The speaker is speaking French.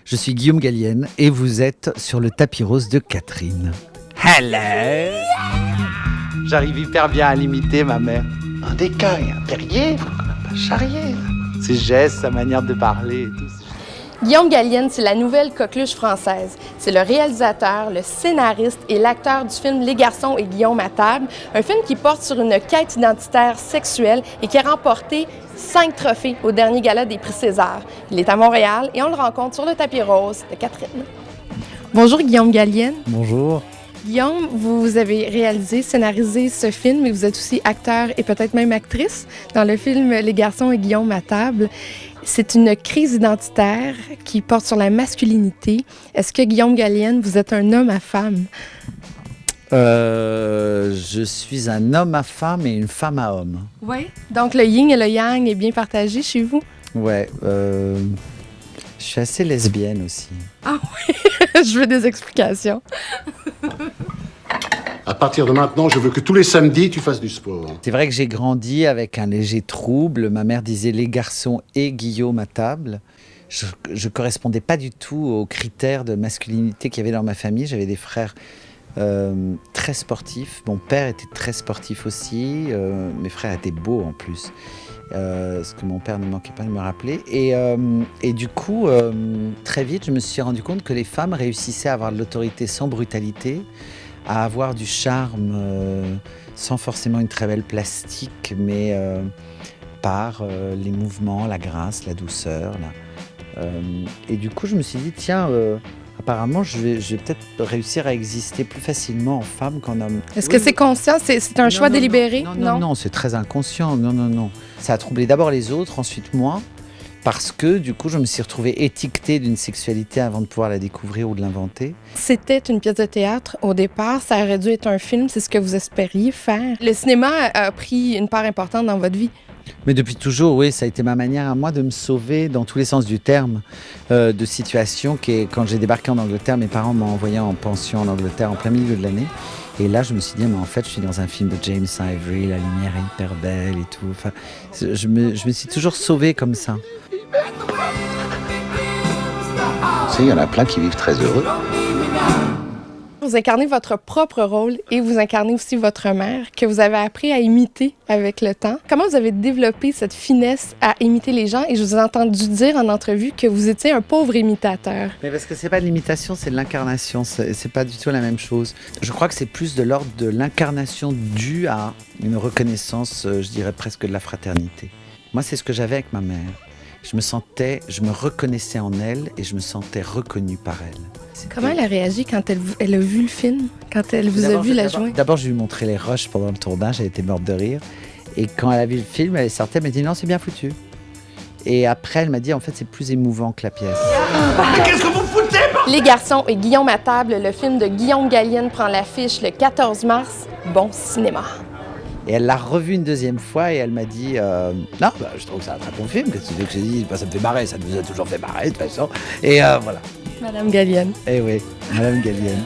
Je suis Guillaume Gallienne et vous êtes sur le tapis rose de Catherine. Hello. J'arrive hyper bien à l'imiter, ma mère. Un décaille, un Perrier, pas Charrier. Ses gestes, sa manière de parler et tout. Guillaume Gallienne, c'est la nouvelle coqueluche française. C'est le réalisateur, le scénariste et l'acteur du film Les garçons et Guillaume à table, un film qui porte sur une quête identitaire sexuelle et qui a remporté 5 trophées au dernier gala des prix César. Il est à Montréal et on le rencontre sur le tapis rose de Catherine. Bonjour Guillaume Gallienne. Bonjour. Guillaume, vous avez réalisé, scénarisé ce film, mais vous êtes aussi acteur et peut-être même actrice dans le film Les garçons et Guillaume à table. C'est une crise identitaire qui porte sur la masculinité. Est-ce que Guillaume Gallienne, vous êtes un homme à femme? Je suis un homme à femme et une femme à homme. Oui. Donc le yin et le yang est bien partagé chez vous? Ouais. Je suis assez lesbienne aussi. Ah oui? Je veux des explications. À partir de maintenant, je veux que tous les samedis, tu fasses du sport. C'est vrai que j'ai grandi avec un léger trouble. Ma mère disait les garçons et Guillaume à table. Je correspondais pas du tout aux critères de masculinité qu'il y avait dans ma famille. J'avais des frères très sportifs. Mon père était très sportif aussi. Mes frères étaient beaux en plus. Ce que mon père ne manquait pas de me rappeler. Et du coup, très vite, je me suis rendu compte que les femmes réussissaient à avoir de l'autorité sans brutalité, à avoir du charme sans forcément une très belle plastique, mais par les mouvements, la grâce, la douceur. Et du coup, je me suis dit, tiens, apparemment, je vais peut-être réussir à exister plus facilement en femme qu'en homme. Est-ce que c'est conscient? C'est un choix délibéré? Non, c'est très inconscient. Non. Ça a troublé d'abord les autres, ensuite moi. Parce que, du coup, je me suis retrouvée étiquetée d'une sexualité avant de pouvoir la découvrir ou de l'inventer. C'était une pièce de théâtre au départ. Ça aurait dû être un film. C'est ce que vous espériez faire. Le cinéma a pris une part importante dans votre vie. Mais depuis toujours, oui, ça a été ma manière à moi de me sauver dans tous les sens du terme de situations quand j'ai débarqué en Angleterre, mes parents m'ont envoyé en pension en Angleterre en plein milieu de l'année. Et là, je me suis dit, mais en fait, je suis dans un film de James Ivory, la lumière est hyper belle et tout. Enfin, je me suis toujours sauvée comme ça. Tu sais, il y en a plein qui vivent très heureux. Vous incarnez votre propre rôle et vous incarnez aussi votre mère, que vous avez appris à imiter avec le temps. Comment vous avez développé cette finesse à imiter les gens? Et je vous ai entendu dire en entrevue que vous étiez un pauvre imitateur. Mais parce que c'est pas de l'imitation, c'est de l'incarnation. C'est pas du tout la même chose. Je crois que c'est plus de l'ordre de l'incarnation due à une reconnaissance, je dirais presque de la fraternité. Moi, c'est ce que j'avais avec ma mère. Je me reconnaissais en elle et je me sentais reconnu par elle. Comment elle a réagi quand elle a vu le film, quand elle vous a vu la jouer? D'abord, je lui ai montré les rushs pendant le tournage, elle était morte de rire. Et quand elle a vu le film, elle est sortie, elle m'a dit non, c'est bien foutu. Et après, elle m'a dit en fait, c'est plus émouvant que la pièce. Mais qu'est-ce que vous foutez? Les garçons et Guillaume à table, le film de Guillaume Gallienne prend l'affiche le 14 mars. Bon cinéma. Et elle l'a revu une deuxième fois et elle m'a dit non, je trouve que c'est un très bon film. Qu'est-ce que tu veux que je dise? Ça me fait marrer, ça nous a toujours fait marrer de toute façon. Et voilà. Madame Gallienne. Eh oui, Madame Gallienne.